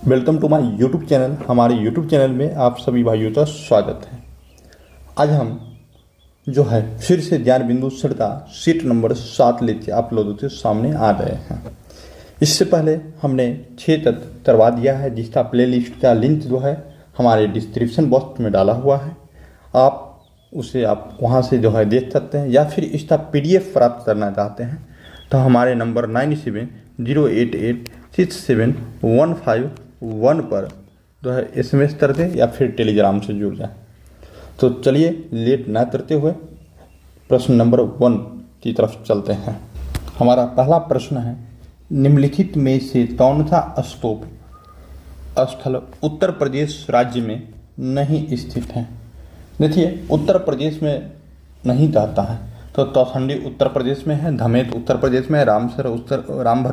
Welcome to my YouTube channel. हमारे YouTube channel में आप सभी भाइयों का स्वागत है। आज हम जो है फिर से ज्ञान बिंदु सरिता सीट नंबर 7 लेके आप लोगों के सामने आ गए हैं। इससे पहले हमने 6 तक करवा दिया है, जिसका प्लेलिस्ट का लिंक जो है हमारे डिस्क्रिप्शन बॉक्स में डाला हुआ है। आप वहाँ से जो है देख सकते हैं, या फिर इसका PDF प्राप्त करना चाहते हैं तो हमारे नंबर 9708867151 पर जो है SMS कर दें या फिर टेलीग्राम से जुड़ जाए। तो चलिए लेट ना करते हुए प्रश्न नंबर 1 की तरफ चलते हैं। हमारा पहला प्रश्न है, निम्नलिखित में से कौन सा स्तूप स्थल उत्तर प्रदेश राज्य में नहीं स्थित है। देखिए, उत्तर प्रदेश में नहीं जाता है तो तौखंडी उत्तर प्रदेश में है, धमेत उत्तर प्रदेश में है, रामभर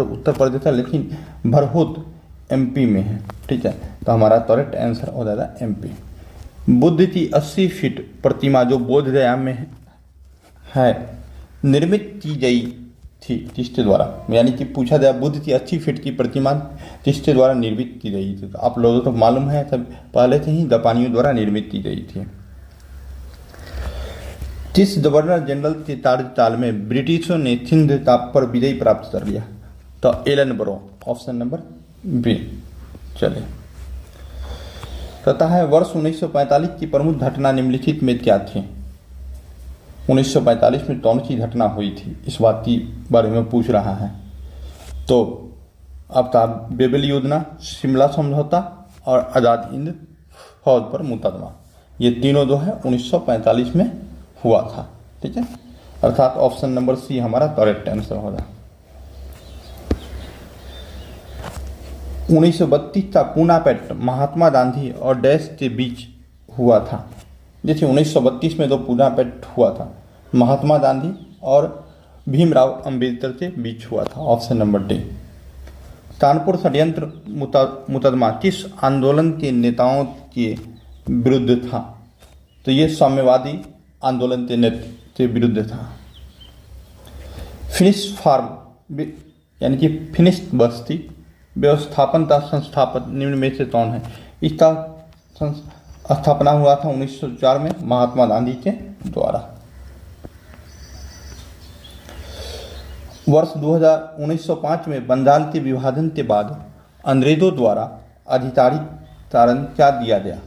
उत्तर प्रदेश है, लेकिन भरहुत MP में है। ठीक है, तो हमारा करेक्ट आंसर हो जाएगा MP। बुद्ध की 80 फीट प्रतिमा जो बोधगया में है निर्मित की गई थी किसके द्वारा, यानी कि पूछा गया बुद्ध की 80 फीट की प्रतिमा किसके द्वारा निर्मित की गई थी। तो आप लोगों को मालूम है तब पहले से ही जापानियों द्वारा निर्मित की गई थी। किस गवर्नर जनरल के कार्यकाल में ब्रिटिशों ने सिंध टाप पर विजय प्राप्त कर लिया। तो Alan bro, option number B. चलिए, कहता है वर्ष 1945 की प्रमुख घटना निम्नलिखित में क्या थी। 1945 में कौन सी घटना हुई थी, इस बात की बारे में पूछ रहा है। तो अब था बेबल योजना, शिमला समझौता और आज़ाद हिंद फौज पर मुकदमा। ये तीनों जो है 1945 में हुआ था। ठीक है, अर्थात ऑप्शन नंबर सी हमारा करेक्ट आंसर होगा। 1932 का पूना पैक्ट महात्मा गांधी और डैश के बीच हुआ था। देखिए, 1932 में जो पूना पैक्ट हुआ था महात्मा गांधी और भीमराव अंबेडकर के बीच हुआ था, ऑप्शन नंबर डी। कानपुर षड्यंत्र मुकदमा किस आंदोलन के नेताओं के विरुद्ध था। तो ये साम्यवादी आंदोलन के विरुद्ध था। फिनिश फार्म यानी कि फिनिश बस्ती व्यवस्थापन का संस्थापक निम्न में से कौन है। इसका स्थापना हुआ था 1904 में महात्मा गांधी के द्वारा। वर्ष 1905 में बंगाल के विभाजन के बाद अंग्रेजों द्वारा आधिकारिक कारण क्या दिया गया।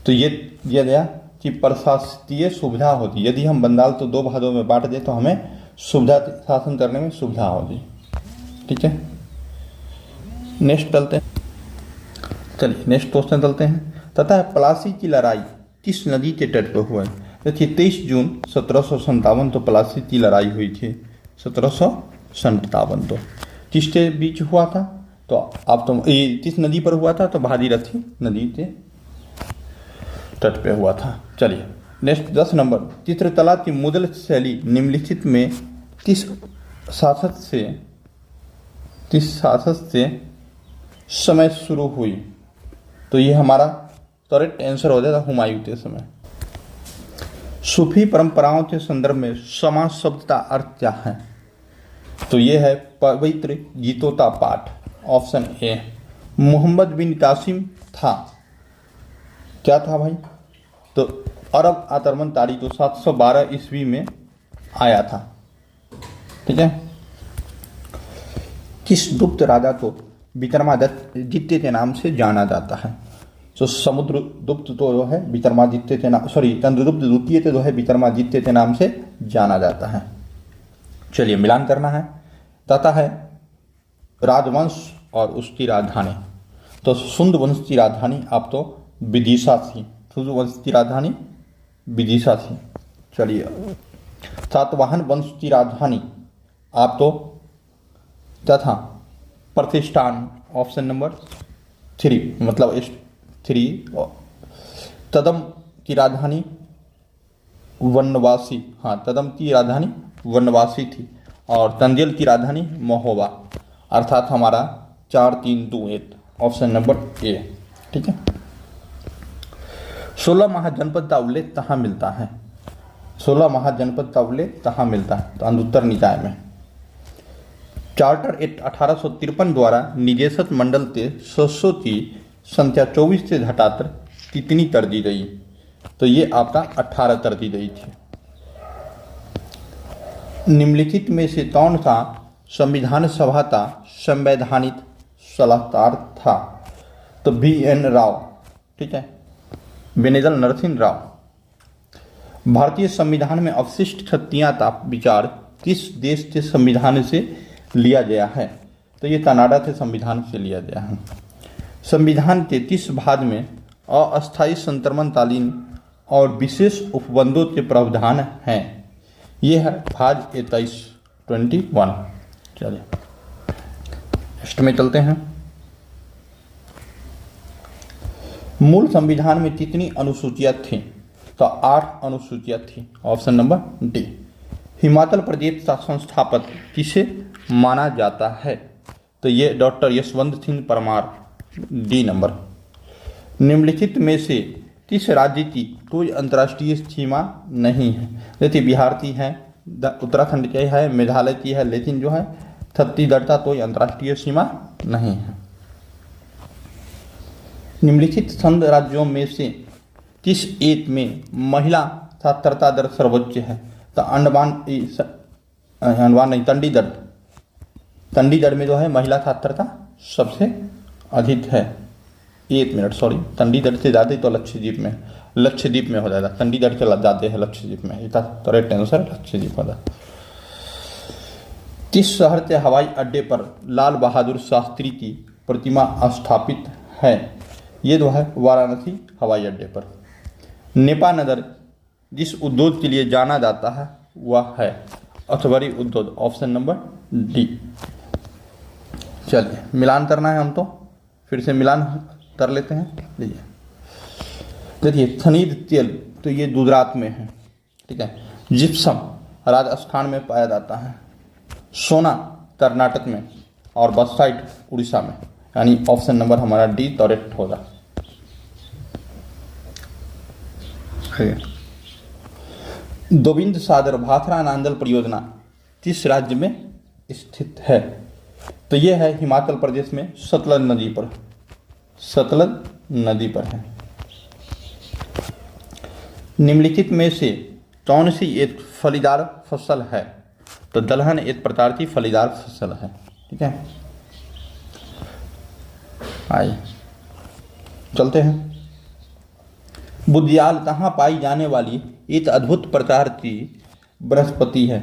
तो ये दिया गया कि प्रशासकीय सुविधा होती, यदि हम बंगाल तो 2 भागों में बांट दें तो हमें सुविधा शासन करने में सुविधा होगी। ठीक है, नेक्स्ट चलते हैं। चलिए नेक्स्ट क्वेश्चन चलते हैं। तथा प्लासी की लड़ाई किस नदी के तट पर हुआ है। देखिए, 23 जून 1757 तो प्लासी की लड़ाई हुई थी। 1757 तो किसके बीच हुआ था। तो आप तो ये किस नदी पर हुआ था, तो भागीरथी नदी के तट पे हुआ था। चलिए नेक्स्ट 10 नंबर, चित्रकला की मुगल शैली निम्नलिखित में किस शासक से समय शुरू हुई। तो ये हमारा करेक्ट आंसर हो जाएगा हुमायूं के समय। सूफी परंपराओं के संदर्भ में समाज शब्द का अर्थ क्या है। तो ये है पवित्र गीतों का पाठ, ऑप्शन ए। मोहम्मद बिन कासिम था, क्या था भाई, तो अरब आक्रमणकारी तो 712 ईस्वी में आया था। ठीक है, किस गुप्त राजा को विक्रमादित्य के नाम से जाना जाता है। तो समुद्रगुप्त तो जो है विक्रमादित्य के नाम, चंद्रगुप्त द्वितीय जो है विक्रमादित्य के नाम से जाना जाता है। चलिए मिलान करना है। तथा है राजवंश और उसकी राजधानी। तो सुंद वंश की राजधानी आप तो विदिशा थी, सुंद वंश की राजधानी विदिशा थी। चलिए, सातवाहन वंश की राजधानी आप तो तथा प्रतिष्ठान, ऑप्शन नंबर 3 मतलब 3। तदम की राजधानी वनवासी, हाँ तदम की राजधानी वनवासी थी और तंजेल की राजधानी महोबा, अर्थात हमारा 4, 3, 2, 1, ऑप्शन नंबर ए। ठीक है, 16 महाजनपद का उल्लेख कहाँ मिलता है। 16 महाजनपद का उल्लेख कहाँ मिलता है, तो अनुत्तर निकाय में। चार्टर एक्ट 1853 द्वारा निदेशक मंडल के सदस्यों की संख्या 24 से घटाकर कितनी कर दी गई? तो ये आपका 18 कर दी गई थी। निम्नलिखित में से कौन सा संविधान सभा का संवैधानिक सलाहकार था? तो BN राव, ठीक है, बेनेगल नरसिंह राव। भारतीय संविधान में अवशिष्ट शक्तियां का विचार किस देश के संविधान से लिया गया है? तो ये कनाडा के संविधान से लिया गया है। संविधान के किस भाग में अस्थायी संक्रमणकालीन और विशेष उपबंधों के प्रावधान हैं? ये है भाग 21। चलिए नेक्स्ट में चलते हैं। मूल संविधान में कितनी अनुसूचियां थीं? तो 8 अनुसूचियां थी। Option number D. Himachal Pradesh का संस्थापक किसे माना जाता है? तो ये doctor Yashwant Singh Parmar, D number. निम्नलिखित में से किस राज्य की कोई अंतर्राष्ट्रीय सीमा नहीं है? जैसे बिहार की है, उत्तराखंड की है, मेघालय की है, लेकिन जो है छत्तीसगढ़ का कोई अंतर्राष्ट्रीय सीमा नहीं है। निम्नलिखित संघ राज्यों में से किस एक में महिला साक्षरता दर सर्वोच्च है? तो अंडमान नहीं, चंडीगढ़ में जो है महिला साक्षरता सबसे अधिक है। 1 मिनट, सॉरी, चंडीगढ़ से ज़्यादा तो लक्षद्वीप में हो जाएगा। चंडीगढ़ से ज़्यादा है लक्षद्वीप में, इतना करेक्ट आंसर लक्षद्वीप होगा। किस शहर के हवाई अड्डे पर लाल बहादुर शास्त्री की प्रतिमा स्थापित है? ये जो है वाराणसी हवाई अड्डे पर। नेपा नगर जिस उद्योग के लिए जाना जाता है वह है अथवरी उद्योग, ऑप्शन नंबर डी। चलिए मिलान करना है हम, तो फिर से मिलान कर लेते हैं। लीजिए, देखिए खनिज तेल तो ये गुजरात में है, ठीक है। जिप्सम राजस्थान में पाया जाता है, सोना कर्नाटक में और बॉक्साइट उड़ीसा में, यानी ऑप्शन नंबर हमारा डी करेक्ट होगा। गोविंद सागर भाखड़ा नांदल परियोजना किस राज्य में स्थित है? तो यह है हिमाचल प्रदेश में सतलज नदी पर है। निम्नलिखित में से कौन सी एक फलीदार फसल है? तो दलहन एक प्रकार की फलीदार फसल है, ठीक है। आइए चलते हैं। बुग्याल कहाँ पाई जाने वाली एक अद्भुत प्रकार की वनस्पति है?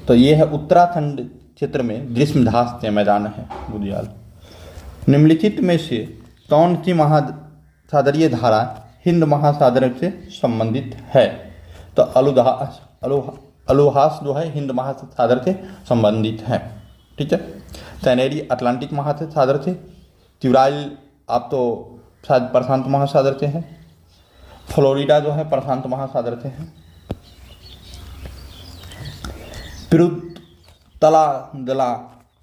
तो यह है उत्तराखंड क्षेत्र में ग्रीष्म घास के मैदान है बुग्याल। निम्नलिखित में से कौन सी महासागरीय धारा हिंद महासागर से संबंधित है? तो अलोहास जो है हिंद महासागर से संबंधित है, ठीक है। कैनेडी अटलांटिक महासागर से, ट्यूराइल आप तो शायद प्रशांत महासागर से है, फ्लोरिडा जो है प्रशांत महासागर से है, पिरुतला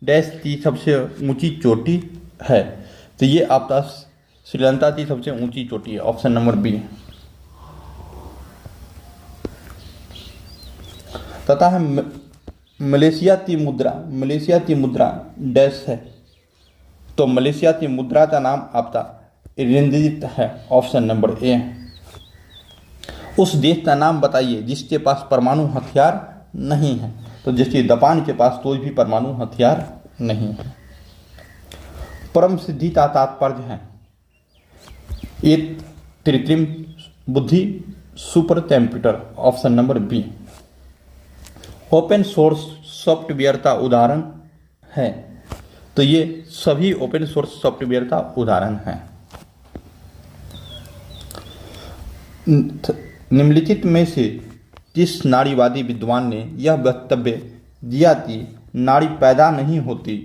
डैश की सबसे ऊंची चोटी है? तो ये आपका श्रीलंका की सबसे ऊंची चोटी है, ऑप्शन नंबर बी। तथा है मलेशिया की मुद्रा डैश है? तो मलेशिया की मुद्रा का नाम आपका रिंगिट है, ऑप्शन नंबर ए। उस देश का नाम बताइए जिसके पास परमाणु हथियार नहीं है? तो जैसे जापान के पास कोई भी परमाणु हथियार नहीं है। परम सिद्धि का तात्पर्य है एक कृत्रिम बुद्धि, super computer, option number B. Open source software का उदाहरण है? तो ये सभी ओपन सोर्स सॉफ्टवेयर का उदाहरण है। निम्नलिखित में से किस नारीवादी विद्वान ने यह वक्तव्य दिया कि नारी पैदा नहीं होती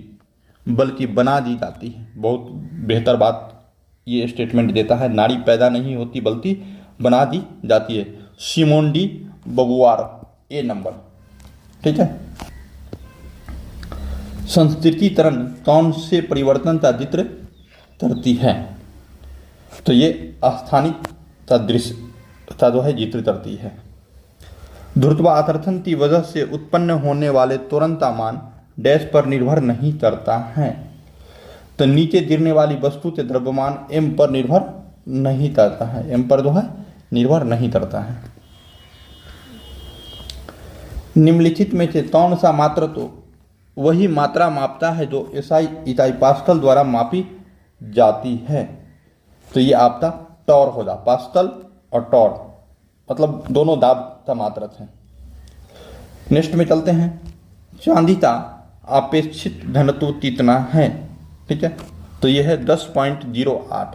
बल्कि बना दी जाती है? बहुत बेहतर बात ये स्टेटमेंट देता है, नारी पैदा नहीं होती बल्कि बना दी जाती है। सिमोन डी बगुआर, ए नंबर, ठीक है। संस्कृतिकरण कौन से परिवर्तन का जिक्र करती है? तो ये स्थानिक का दृश्य का जो है जिक्र करती है। ध्रुवाकर्षण की वजह से उत्पन्न होने वाले त्वरण का मान डैश पर निर्भर नहीं करता है। तो नीचे गिरने वाली वस्तु के द्रव्यमान m पर निर्भर नहीं करता है, m पर जो है निर्भर नहीं करता है। निम्नलिखित में से कौन सा मात्रा तो वही मात्रा मापता है जो एसआई इकाई पास्कल द्वारा मापी जाती है। तो ये आपका टॉर होगा, पास्कल और टॉर मतलब दोनों दाब का मात्रक है। नेक्स्ट में चलते हैं। चांदी का अपेक्षित घनत्व कितना है? ठीक है, तो यह है 10.08।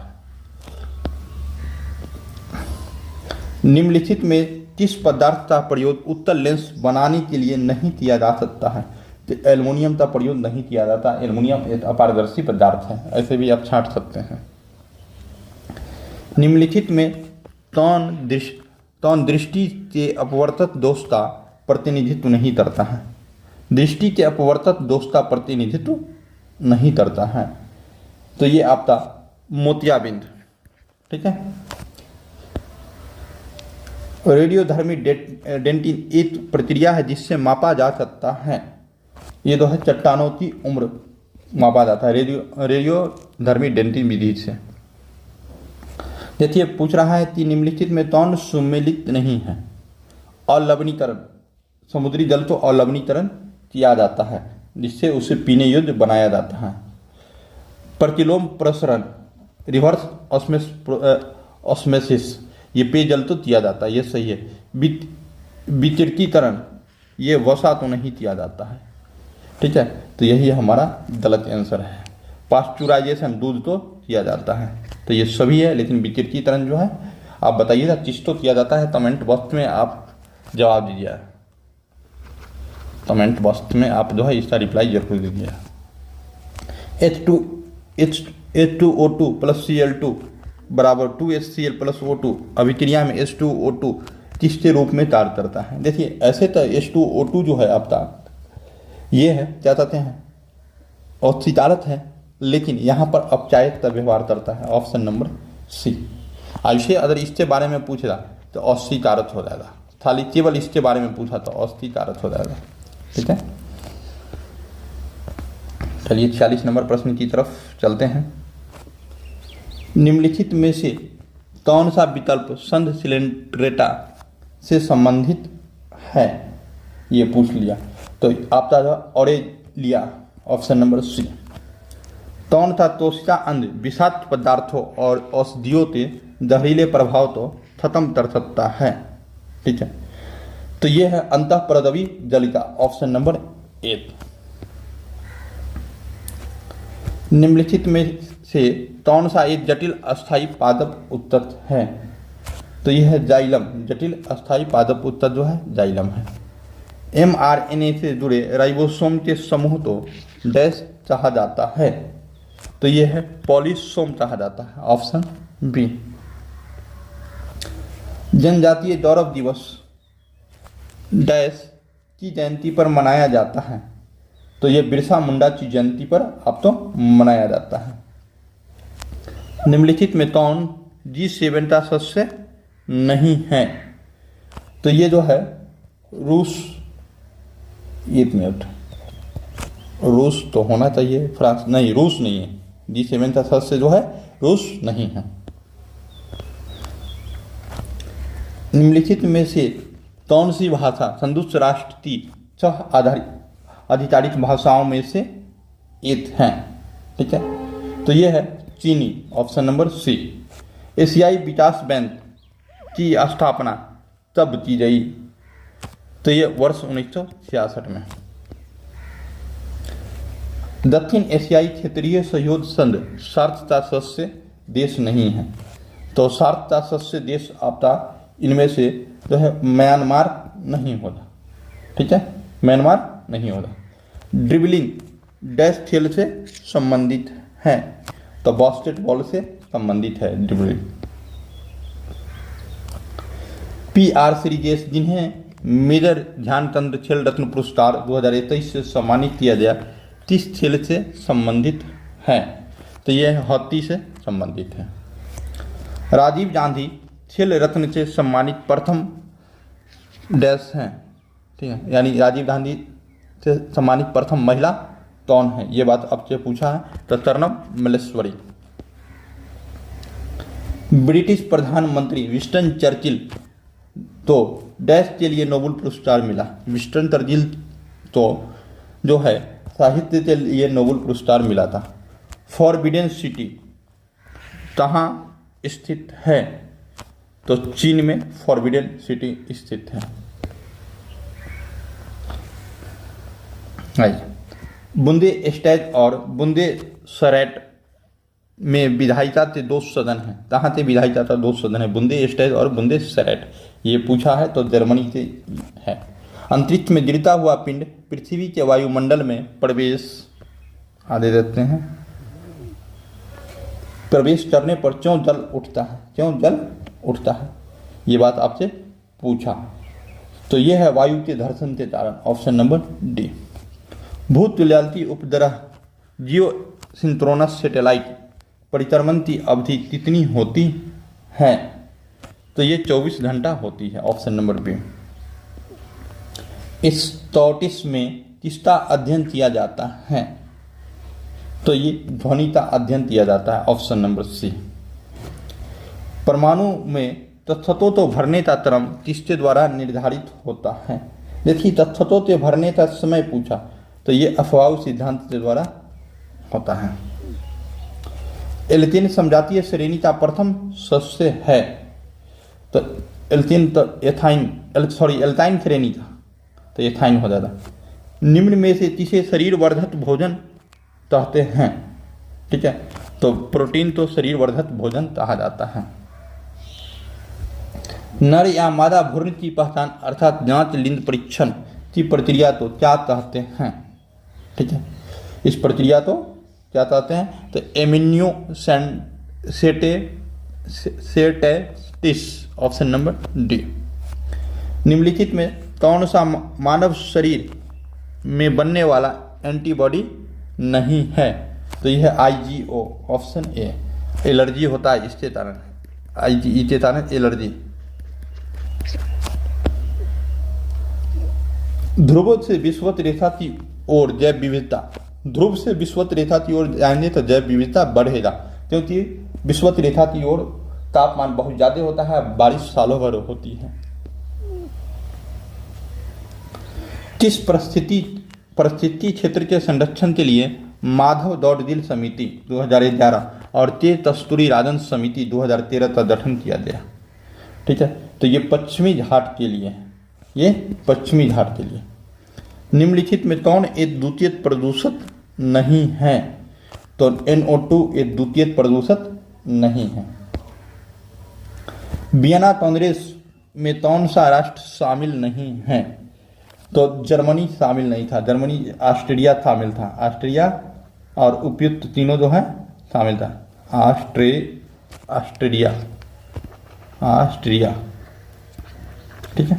निम्नलिखित में किस पदार्थ का प्रयोग उत्तल लेंस बनाने के लिए नहीं किया जा सकता है? तो एल्युमिनियम का प्रयोग नहीं किया जाता। एल्युमिनियम एक अपारदर्शी पदार्थ है, ऐसे भी आप छांट सकते हैं। निम्नलिखित में कौन दृष्टि के अपवर्तक दोष का प्रतिनिधित्व नहीं करता है? दृष्टि के अपवर्तक दोष का प्रतिनिधित्व नहीं करता है। तो ये आपका मोतियाबिंद। ठीक है। रेडियोधर्मी डेंटिंग एक प्रक्रिया है जिससे मापा जा सकता है। ये जो है चट्टानों की उम्र मापा जाता है रेडियोधर्मी डेंटिंग विधि से। देखिए पूछ रहा है कि निम्नलिखित में कौन सुमेलित नहीं है? अलवणीकरण, समुद्री जल को अलवणीकरण किया जाता है जिससे उसे पीने योग्य बनाया जाता है। प्रतिलोम प्रसरण, रिवर्स ऑस्मोसिस, ये पेयजल तो किया जाता है, ये सही है। वितृतीकरण, ये वसा तो नहीं किया जाता है। ठीक है, तो यही हमारा गलत आंसर है। पास्चुराइजेशन, दूध तो किया जाता है, तो ये सभी है। लेकिन वितृतीकरण जो है आप बताइएगा किस तो किया जाता है, कमेंट बॉक्स में आप जवाब दीजिए। कमेंट बॉक्स में आप जो है इसका रिप्लाई जरूर दीजिए। H2O2 प्लस Cl2 बराबर 2HCl प्लस O2 अभिक्रिया में H2O2 किसके रूप में कार्य करता है? देखिए ऐसे तो H2O2 जो है आपका ये है क्या कहते हैं, औषधिकारक है, लेकिन यहाँ पर अपचायक का व्यवहार करता है। Option number C. ऐसे अगर इसके बारे में पूछेगा तो औषधिकारक हो जाएगा, खाली केवल इसके बारे में पूछा तो औषधिकारक हो जाएगा। ठीक है, चलिए 46 नंबर प्रश्न की तरफ चलते हैं। निम्नलिखित में से कौन सा विकल्प संध सिलेंड्रेटा से संबंधित है? ये पूछ लिया तो आपका ऑरेलिया, ऑप्शन नंबर सी। कौन सा कोशिका अंग विषाक्त पदार्थों और औषधियों के जहरीले प्रभाव को खत्म कर सकता है? ठीक है, तो ये है अंतःप्रदवी जलिका, ऑप्शन नंबर 1। निम्नलिखित में से कौन सा एक जटिल अस्थायी पादप उत्तक है? तो यह है जाइलम। जटिल अस्थायी पादप उत्तक जो है जाइलम है। mRNA से जुड़े राइबोसोम के समूह को डैश कहा जाता है? तो यह है पॉलीसोम कहा जाता है, ऑप्शन बी। जनजातीय गौरव दिवस डैश की जयंती पर मनाया जाता है? तो ये बिरसा मुंडा की जयंती पर अब तो मनाया जाता है। निम्नलिखित में कौन G7 का सदस्य नहीं है? तो ये जो है रूस, एक मिनट, रूस तो होना चाहिए, फ्रांस नहीं, रूस नहीं है। G7 का सदस्य जो है रूस नहीं है। निम्नलिखित में से कौन सी भाषा संयुक्त राष्ट्र की 6 आधिकारिक भाषाओं में से एक है? ठीक है, तो यह है चीनी, ऑप्शन नंबर सी। एशियाई विकास बैंक की स्थापना कब की गई? तो यह वर्ष 1966 में। दक्षिण एशियाई क्षेत्रीय सहयोग संघ सार्क का सदस्य देश नहीं है? तो सार्क का सदस्य देश आपका इनमें से जो है म्यांमार नहीं होगा। ठीक है, म्यांमार नहीं होगा। ड्रिबलिंग डैश खेल से संबंधित है? तो बास्केटबॉल से संबंधित है ड्रिबलिंग। PR श्रीजेश जिन्हें मेजर ध्यानचंद खेल रत्न पुरस्कार 2023 से सम्मानित किया गया, किस खेल से संबंधित है? तो यह हॉकी से संबंधित है। राजीव गांधी खेल रत्न से सम्मानित प्रथम डैश हैं। ठीक है, यानी राजीव गांधी से सम्मानित प्रथम महिला कौन है, ये बात आपसे पूछा है। तो तर्नम मल्लेश्वरी। ब्रिटिश प्रधानमंत्री विंस्टन चर्चिल तो डैश के लिए नोबेल पुरस्कार मिला। विंस्टन चर्चिल तो जो है साहित्य के लिए नोबेल पुरस्कार मिला था। फॉरबिडन सिटी कहाँ स्थित है, तो चीन में फॉरबिडन सिटी स्थित है। बुंदे स्टेट और बुंदे सरेट में विधायिका के 2 सदन हैं। कहाँ से विधायिका का 2 सदन है, बुंदे स्टेट और बुंदे सरेट, ये पूछा है तो जर्मनी से है। अंतरिक्ष में गिरता हुआ पिंड पृथ्वी के वायुमंडल में प्रवेश आदे देते हैं, प्रवेश करने पर क्यों जल उठता है, क्यों जल उठता है, ये बात आपसे पूछा। तो ये है वायु के घर्षण के कारण, ऑप्शन नंबर डी। भू तुल्यता उपग्रह जियो सिंक्रोनस सैटेलाइट परिक्रमण की अवधि कितनी होती है, तो ये 24 घंटा होती है, ऑप्शन नंबर बी। इस स्कॉटिश में किसका अध्ययन किया जाता है, तो ये ध्वनि का अध्ययन किया जाता है, ऑप्शन नंबर सी। परमाणु में तत्वों तो भरने का क्रम किसके द्वारा निर्धारित होता है। देखिए तत्वों के भरने का समय पूछा, तो ये अफवाह सिद्धांत के द्वारा होता है। एल्केन समजातीय श्रेणी का प्रथम सदस्य है, तो एल्केन तो एल्काइन श्रेणी का, तो एथाइन हो जाता। निम्न में से किसे शरीर वर्धक भोजन कहते हैं, ठीक है, तो प्रोटीन तो शरीर वर्धक भोजन कहा जाता है। नर या मादा भ्रूण की पहचान अर्थात जांच लिंग परीक्षण की प्रक्रिया तो क्या कहते हैं, ठीक है, इस प्रक्रिया तो क्या कहते हैं, तो एमिनियो सेटेटिस, ऑप्शन नंबर डी। निम्नलिखित में कौन सा मानव शरीर में बनने वाला एंटीबॉडी नहीं है, तो यह है IgO, ऑप्शन ए। एलर्जी होता है इसके कारण, IgE के कारण एलर्जी। ध्रुव से विषुवत रेखा की ओर जैव विविधता, ध्रुव से विषुवत रेखा की ओर जाएंगे तो जैव विविधता बढ़ेगा, क्योंकि विषुवत रेखा की ओर तापमान बहुत ज्यादा होता है, बारिश सालों भर होती है। किस परिस्थिति क्षेत्र के संरक्षण के लिए माधव दौड़दिल समिति 2011 और तेज कस्तूरी राजन समिति 2013 का गठन किया गया, ठीक है, तो ये पश्चिमी घाट के लिए है, ये पश्चिमी घाट के लिए। निम्नलिखित में कौन एक द्वितीय प्रदूषक नहीं है, तो NO2 एक द्वितीय प्रदूषक नहीं है। वियना कांग्रेस में कौन सा राष्ट्र शामिल नहीं है, तो जर्मनी शामिल नहीं था, जर्मनी, ऑस्ट्रेलिया शामिल था, ऑस्ट्रेलिया और उपयुक्त तीनों जो है शामिल था, ऑस्ट्रिया, ठीक है।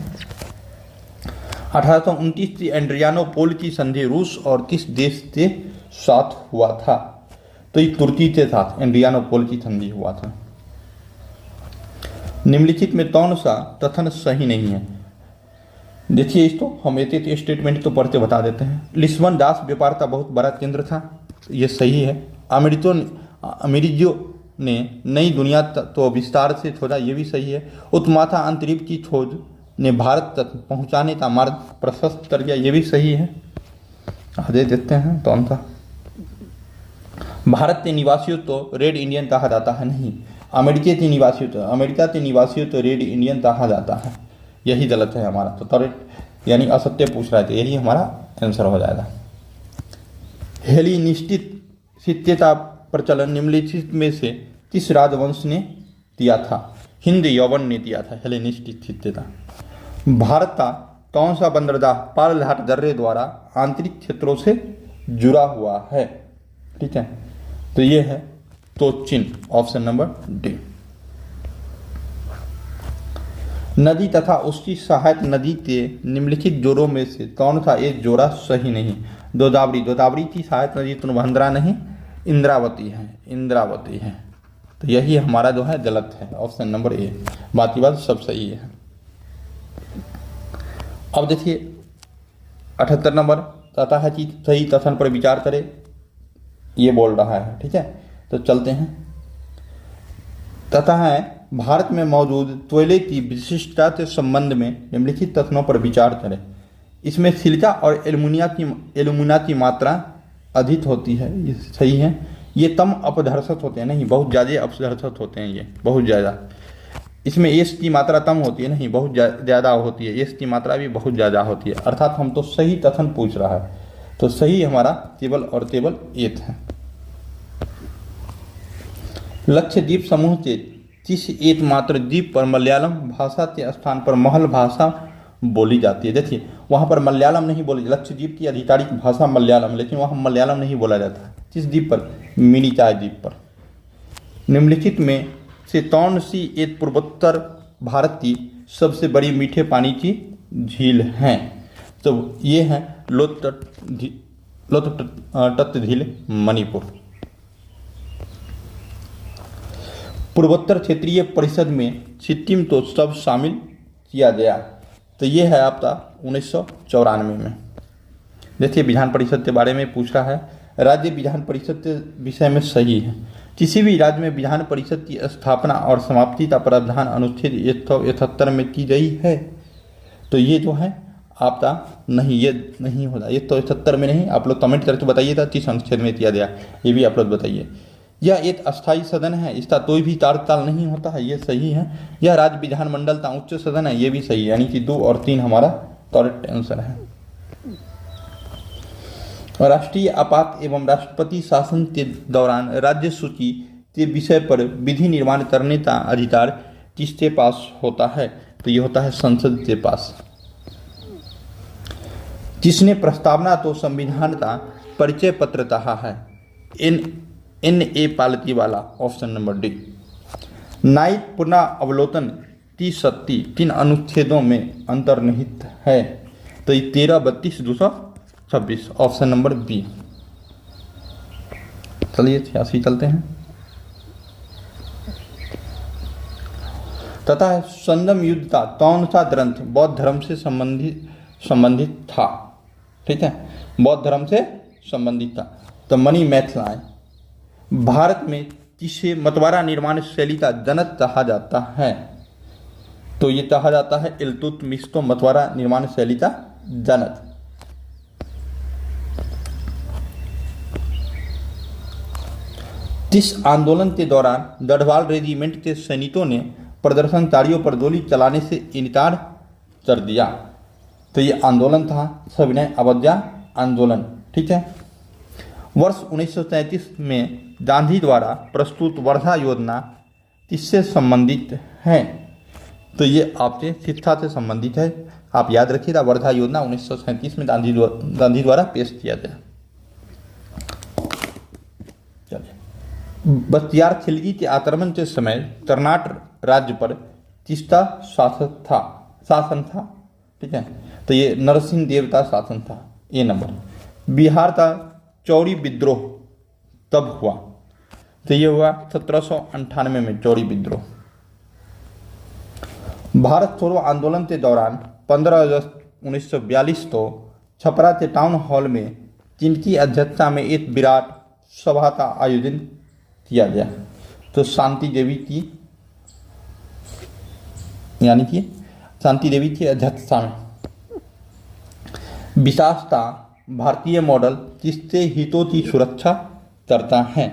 1829 की एड्रियानोपोल की संधि रूस और किस देश के साथ हुआ था, तो ये तुर्की के साथ एड्रियानोपोल की संधि हुआ था। निम्नलिखित में कौन सा कथन सही नहीं है, देखिए इसको हम एक स्टेटमेंट तो पढ़ते बता देते हैं। लिस्बन दास व्यापार का बहुत बड़ा केंद्र था, ये सही है। अमेरिजियो ने नई दुनिया तो विस्तार से खोजा, ये भी सही है। उत्माथा अंतरिक्ष की खोज ने भारत तक पहुंचाने का मार्ग प्रशस्त कर दिया, ये भी सही है। आगे देखते हैं कौन सा। भारत के निवासियों तो रेड इंडियन कहा जाता है, नहीं। अमेरिका के निवासियों तो रेड इंडियन कहा जाता है, यही गलत है हमारा, तो करेक्ट यानी असत्य पूछ रहा है, तो यही हमारा आंसर हो जाएगा। हेलेनिस्टिक साहित्य का प्रचलन निम्नलिखित में से किस राजवंश ने दिया था, हिंद यवन ने दिया था हेलेनिस्टिक साहित्य का। भारत का कौन सा बंदरगाह पालघाट दर्रे द्वारा आंतरिक क्षेत्रों से जुड़ा हुआ है, ठीक है, तो ये है तोचिन, ऑप्शन नंबर डी। नदी तथा उसकी सहायक नदी के निम्नलिखित जोड़ों में से कौन सा एक जोड़ा सही नहीं, गोदावरी की सहायक नदी तुंगभद्रा नहीं, इंद्रावती है, तो यही हमारा जो है गलत है, ऑप्शन नंबर ए, बाकी बात सब सही है। अब देखिए 78 नंबर, तथा है कि सही कथन पर विचार करें, ये बोल रहा है। ठीक है, तो चलते हैं। तथा है भारत में मौजूद कोयले की विशिष्टता के संबंध में निम्नलिखित कथनों पर विचार करें। इसमें सिलिका और एल्यूमिना की मात्रा अधिक होती है, ये सही है। ये कम अपघर्षक होते हैं, नहीं बहुत ज़्यादा अपघर्षक होते हैं, ये बहुत ज़्यादा। इसमें एस की मात्रा कम होती है, नहीं बहुत ज़्यादा होती है, एस की मात्रा भी बहुत ज़्यादा होती है। अर्थात हम तो सही कथन पूछ रहा है, तो सही हमारा केवल और केवल एथ है। लक्षद्वीप समूह के किस एकमात्र द्वीप पर मलयालम भाषा के स्थान पर महल भाषा बोली जाती है? देखिए वहाँ पर मलयालम नहीं बोली, लक्षद्वीप की आधिकारिक भाषा मलयालम, लेकिन वहाँ मलयालम नहीं बोला जाता है। किस द्वीप पर? मिनिकॉय द्वीप पर। निम्नलिखित में से कौन सी एक पूर्वोत्तर भारत की सबसे बड़ी मीठे पानी की झील है? तो ये है लोतटट झील, मणिपुर। पूर्वोत्तर क्षेत्रीय परिषद में सिक्किम को सब शामिल किया गया, तो ये है आपका 1994 में। देखिए विधान परिषद के बारे में पूछ रहा है, राज्य विधान परिषद के विषय में सही है। किसी भी राज्य में विधान परिषद की स्थापना और समाप्ति का प्रावधान अनुच्छेद 171 में की गई है, तो ये जो है आपका नहीं, ये नहीं होता, 171 में नहीं। आप लोग कमेंट करके बताइएगा किस अनुच्छेद में किया गया, ये भी आप लोग बताइए। यह एक अस्थायी सदन है, इसका कोई भी कार्यकाल नहीं होता है, ये सही है। यह राज्य विधानमंडल का उच्च सदन है, ये भी सही है, यानी कि 2 और 3 हमारा करेक्ट आंसर है। राष्ट्रीय आपात एवं राष्ट्रपति शासन के दौरान राज्य सूची के विषय पर विधि निर्माण करने का अधिकार किसके पास होता है? तो ये होता है संसद के पास। जिसने प्रस्तावना तो संविधान का परिचय पत्र कहा है? NA Palkhivala, option number D. न्यायिक पुनरावलोकन की शक्ति किन अनुच्छेदों में अंतर्निहित है? तो ये 13, 32, 226, ऑप्शन नंबर बी। चलिए 86 चलते हैं। तथा संगम युद्ध का कौन सा ग्रंथ बौद्ध धर्म से संबंधित था? ठीक है, बौद्ध धर्म से संबंधित था, तो मणि मैथिलाय। भारत में किसे मतवारा निर्माण शैली का जनक कहा जाता है? तो ये कहा जाता है इल्तुतमिश को मतवारा निर्माण शैली का जनक। इस आंदोलन के दौरान गढ़वाल रेजिमेंट के सैनिकों ने प्रदर्शनकारियों पर गोली चलाने से इनकार कर दिया, तो ये आंदोलन था सविनय अवज्ञा आंदोलन। ठीक है। वर्ष 1933 में गांधी द्वारा प्रस्तुत वर्धा योजना किससे संबंधित है? तो ये आपसे शिक्षा से संबंधित है, आप याद रखिएगा। वर्धा योजना 1937 में गांधी द्वारा पेश किया गया। बख्तियार खिलजी के आक्रमण के समय कर्नाटक राज्य पर किसका शासन था? ठीक है, तो ये नरसिंह देव का शासन था। ए नंबर। बिहार का चौरी विद्रोह तब हुआ, तो ये हुआ 1798 में चौरी विद्रोह। भारत छोड़ो आंदोलन के दौरान 15 अगस्त 1942 को छपरा के टाउन हॉल में जिनकी अध्यक्षता में एक विराट सभा का आयोजन किया गया, तो शांति देवी की, यानी कि शांति देवी की अध्यक्षता में। विशेषता भारतीय मॉडल किसके हितों की सुरक्षा करता है?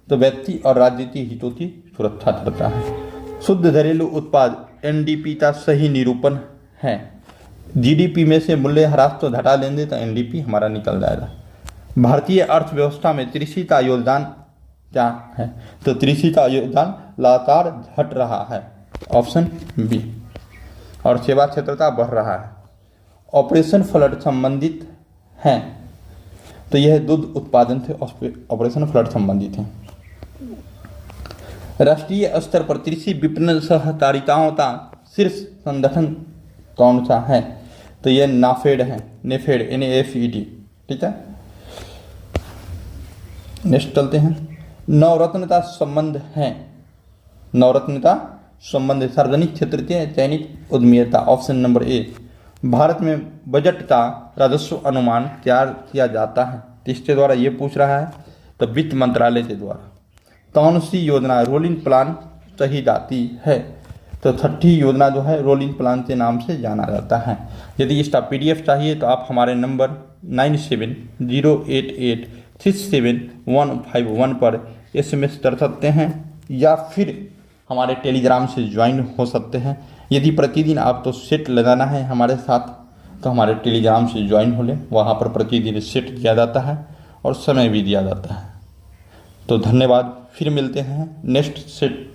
तो व्यक्ति और राज्य के हितों की सुरक्षा करता है। शुद्ध घरेलू उत्पाद एनडीपी का सही निरूपण है। जीडीपी में से मूल्यह्रास तो घटा लेंगे तो एनडीपी हमारा निकल जाएगा। भारतीय अर्थव्यवस्था में कृषि का योगदान क्या है? तो कृषि का योगदान लगातार घट रहा है, ऑप्शन बी। और सेवा क्षेत्रता बढ़ रहा है। ऑपरेशन फ्लड संबंधित हैं, तो यह दूध उत्पादन से ऑपरेशन फ्लड संबंधित है। राष्ट्रीय स्तर पर कृषि विपणन सहकारिताओं का शीर्ष संगठन कौन सा है? तो यह नाफेड है, नेफेड, NAFED। ठीक है, नेक्स्ट चलते हैं। नवरत्न का संबंध है। नवरत्न का संबंध सार्वजनिक क्षेत्र के चयनित उद्यमिता, ऑप्शन नंबर ए। भारत में बजट का राजस्व अनुमान तैयार किया जाता है, किसके द्वारा ये पूछ रहा है, तो वित्त मंत्रालय के द्वारा। कौन सी योजना रोलिंग प्लान कही जाती है, तो 30 योजना जो है रोलिंग प्लान के नाम से जाना जाता है। यदि इसका PDF चाहिए तो आप हमारे नंबर 9708867151 पर SMS कर सकते हैं या फिर हमारे टेलीग्राम से ज्वाइन हो सकते हैं। यदि प्रतिदिन आपको सेट लगाना है हमारे साथ तो हमारे टेलीग्राम से ज्वाइन हो लें, वहाँ पर प्रतिदिन सेट दिया जाता है और समय भी दिया जाता है। तो धन्यवाद, फिर मिलते हैं नेक्स्ट सेट